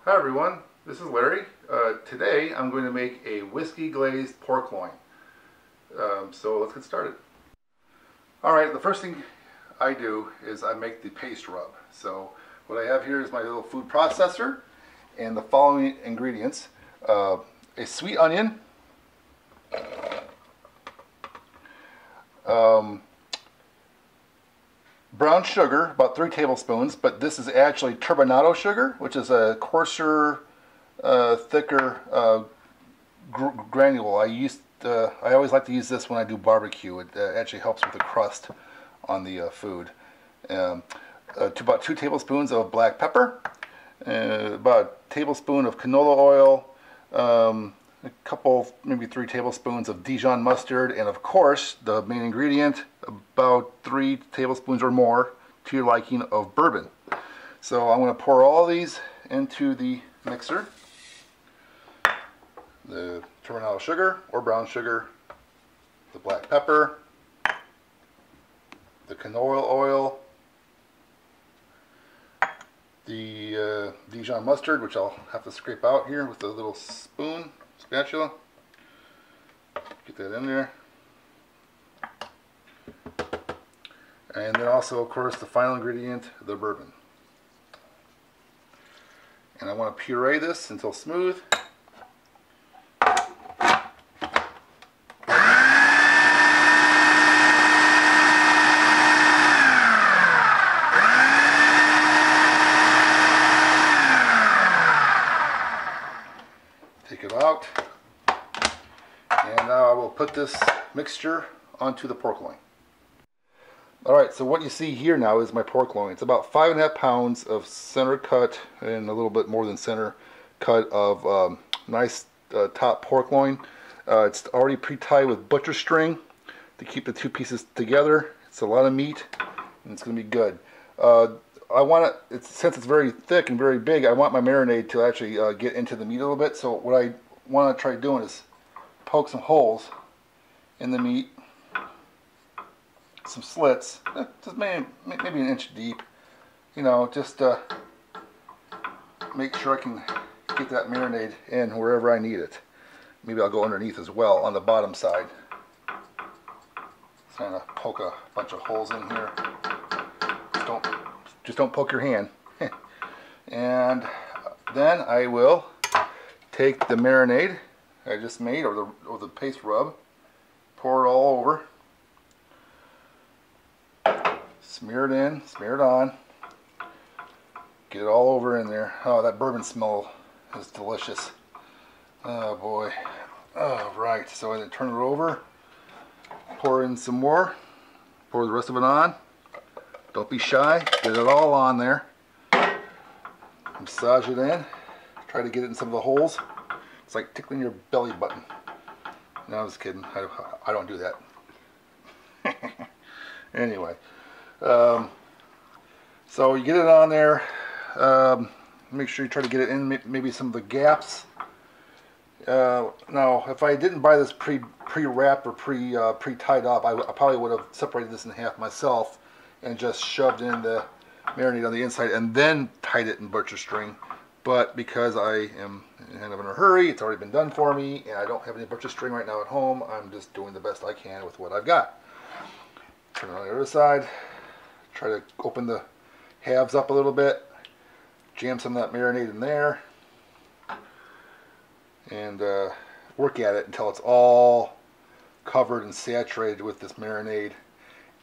Hi everyone, this is Larry. Today I'm going to make a whiskey glazed pork loin. So let's get started. Alright, the first thing I do is I make the paste rub. So what I have here is my little food processor and the following ingredients. A sweet onion, brown sugar, about 3 tablespoons, but this is actually turbinado sugar, which is a coarser, thicker granule. I always like to use this when I do barbecue. It actually helps with the crust on the food. About 2 tablespoons of black pepper, about a tablespoon of canola oil, a couple, maybe 3 tablespoons of Dijon mustard, and of course, the main ingredient, about 3 tablespoons or more to your liking of bourbon. So I'm going to pour all these into the mixer. The turbinado sugar or brown sugar, the black pepper, the canola oil, the Dijon mustard, which I'll have to scrape out here with a little spatula. Get that in there. And then also, of course, the final ingredient, the bourbon. And I want to puree this until smooth. Take it out, and now I will put this mixture onto the pork loin. Alright, so what you see here now is my pork loin. It's about 5.5 pounds of center cut and a little bit more than center cut of nice top pork loin. It's already pre-tied with butcher string to keep the two pieces together. It's a lot of meat, and it's going to be good. I want it, since it's very thick and very big, I want my marinade to actually get into the meat a little bit. So what I want to try doing is poke some holes in the meat, some slits, just maybe an inch deep. You know, just make sure I can get that marinade in wherever I need it. Maybe I'll go underneath as well on the bottom side. Just kind of poke a bunch of holes in here. Just don't poke your hand. And then I will take the marinade I just made, or the paste rub, pour it all over, smear it in, smear it on, get it all over in there. Oh, that bourbon smell is delicious. Oh boy. Oh, right, so I then turn it over, pour in some more, pour the rest of it on. Don't be shy, get it all on there. Massage it in, try to get it in some of the holes. It's like tickling your belly button. No, I was kidding, I don't do that. Anyway, so you get it on there, make sure you try to get it in maybe some of the gaps. Now, if I didn't buy this pre-wrapped or pre-tied up, I probably would have separated this in half myself and just shoved in the marinade on the inside and then tied it in butcher string. But because I am kind of in a hurry, it's already been done for me, and I don't have any butcher string right now at home, I'm just doing the best I can with what I've got. Turn it on the other side, try to open the halves up a little bit, jam some of that marinade in there, and work at it until it's all covered and saturated with this marinade,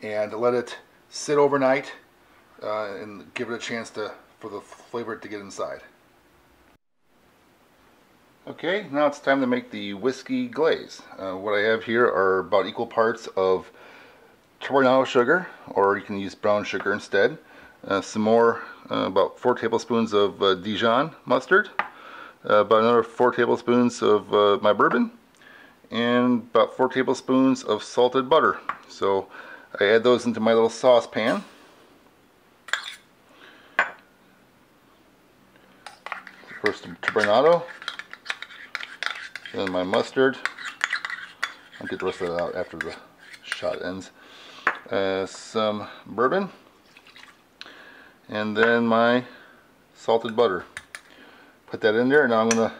and let it sit overnight and give it a chance for the flavor to get inside. Okay, now it's time to make the whiskey glaze. What I have here are about equal parts of turbinado sugar, or you can use brown sugar instead. Some more, about 4 tablespoons of Dijon mustard, about another 4 tablespoons of my bourbon, and about 4 tablespoons of salted butter. So I add those into my little saucepan. First turbinado, then my mustard. I'll get the rest of it out after the shot ends. Some bourbon, and then my salted butter. Put that in there. Now I'm going to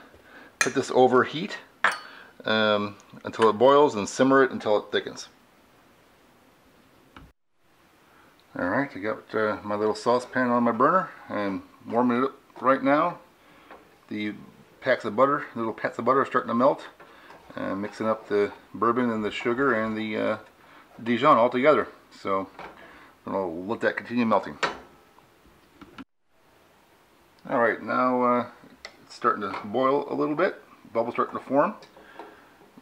put this over heat until it boils and simmer it until it thickens. Alright, I got my little saucepan on my burner and warming it up right now. The packs of butter, little pats of butter are starting to melt. Mixing up the bourbon and the sugar and the Dijon all together. So I'll let that continue melting. Alright, now it's starting to boil a little bit. Bubbles starting to form.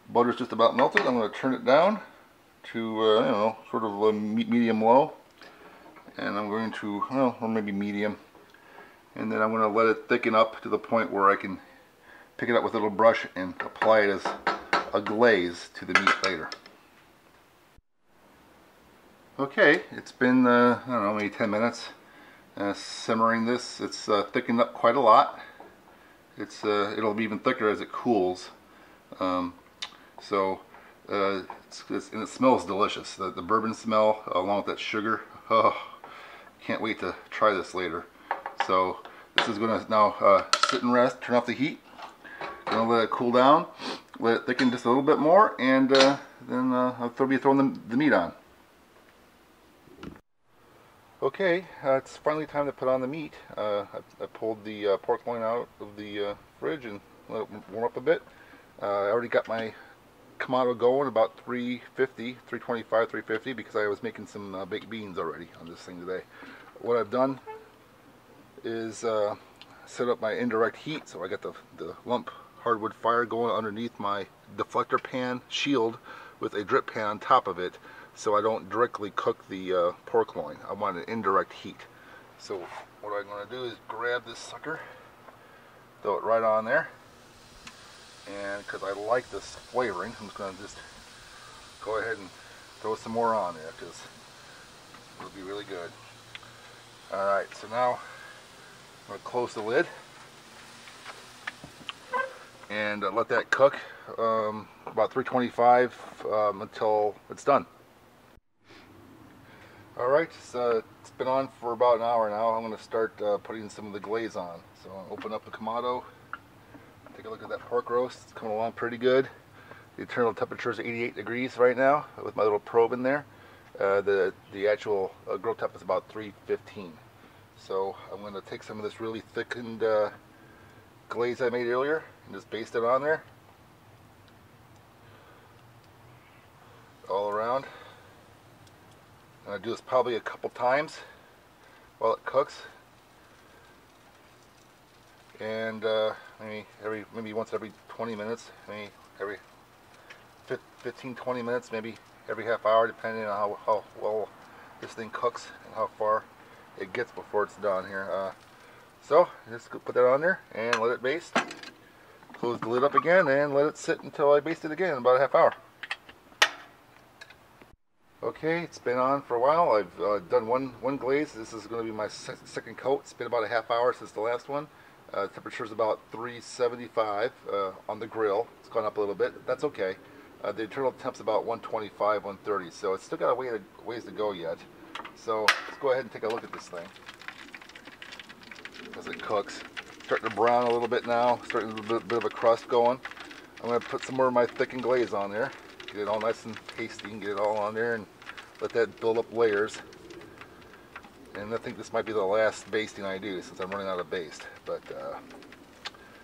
Butter's just about melted. I'm going to turn it down to, I don't know, sort of a medium low. And I'm going to, well, or maybe medium. And then I'm going to let it thicken up to the point where I can pick it up with a little brush and apply it as a glaze to the meat later. Okay, it's been, I don't know, maybe 10 minutes simmering this. It's thickened up quite a lot. It'll be even thicker as it cools. And it smells delicious. The bourbon smell along with that sugar. Oh, can't wait to try this later. So this is going to now sit and rest, turn off the heat. Gonna let it cool down, let it thicken just a little bit more, and then I'll be throwing the meat on. Okay, it's finally time to put on the meat. I pulled the pork loin out of the fridge and let it warm up a bit. I already got my Kamado going about 350, 325, 350 because I was making some baked beans already on this thing today. What I've done is set up my indirect heat, so I got the lump hardwood fire going underneath my deflector pan shield with a drip pan on top of it, so I don't directly cook the pork loin. I want an indirect heat. So what I'm going to do is grab this sucker, throw it right on there, and because I like this flavoring, I'm just going to go ahead and throw some more on there because it'll be really good. Alright, so now I'm going to close the lid and let that cook about 325 until it's done. Alright, so it's been on for about an hour now. I'm going to start putting some of the glaze on. So I'll open up the Kamado, take a look at that pork roast. It's coming along pretty good. The internal temperature is 88 degrees right now with my little probe in there. The actual grill temp is about 315. So I'm going to take some of this really thickened glaze I made earlier and just baste it on there all around. And I do this probably a couple times while it cooks, and maybe once every 20 minutes, maybe every 15-20 minutes, maybe every half hour, depending on how well this thing cooks and how far it gets before it's done here. So just put that on there and let it baste. Close the lid up again and let it sit until I baste it again, about a half hour. Okay, it's been on for a while. I've done one glaze. This is going to be my second coat. It's been about a half hour since the last one. Temperature is about 375 on the grill. It's gone up a little bit. That's okay. The internal temp's about 125, 130, so it's still got a ways to go yet. So let's go ahead and take a look at this thing as it cooks. Starting to brown a little bit now. Starting a bit of a crust going. I'm going to put some more of my thickened glaze on there. Get it all nice and pasty and get it all on there and let that build up layers. And I think this might be the last basting I do since I'm running out of baste. But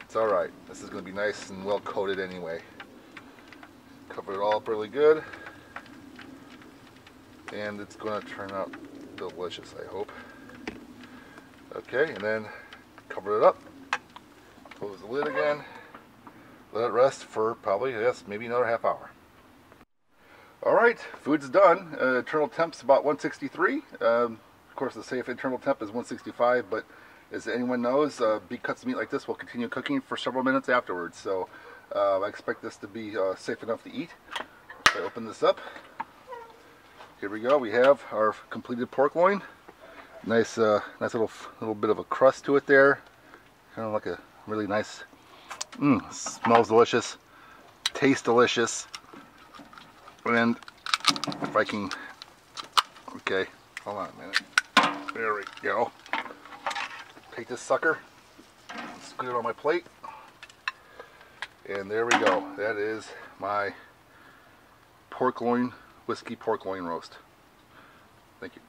it's alright. This is going to be nice and well coated anyway. Cover it all up really good. And it's going to turn out delicious, I hope. Okay, and then cover it up. Close the lid again. Let it rest for probably, I guess, maybe another half hour. Alright, food's done. Internal temp's about 163. Of course, the safe internal temp is 165, but as anyone knows, big cuts of meat like this will continue cooking for several minutes afterwards. So I expect this to be safe enough to eat. So I open this up. Here we go. We have our completed pork loin. Nice, nice little bit of a crust to it there. Kind of like a really nice. Smells delicious. Tastes delicious. And if I can, okay, hold on a minute. There we go. Take this sucker, Put it on my plate. And there we go. That is my whiskey pork loin roast. Thank you.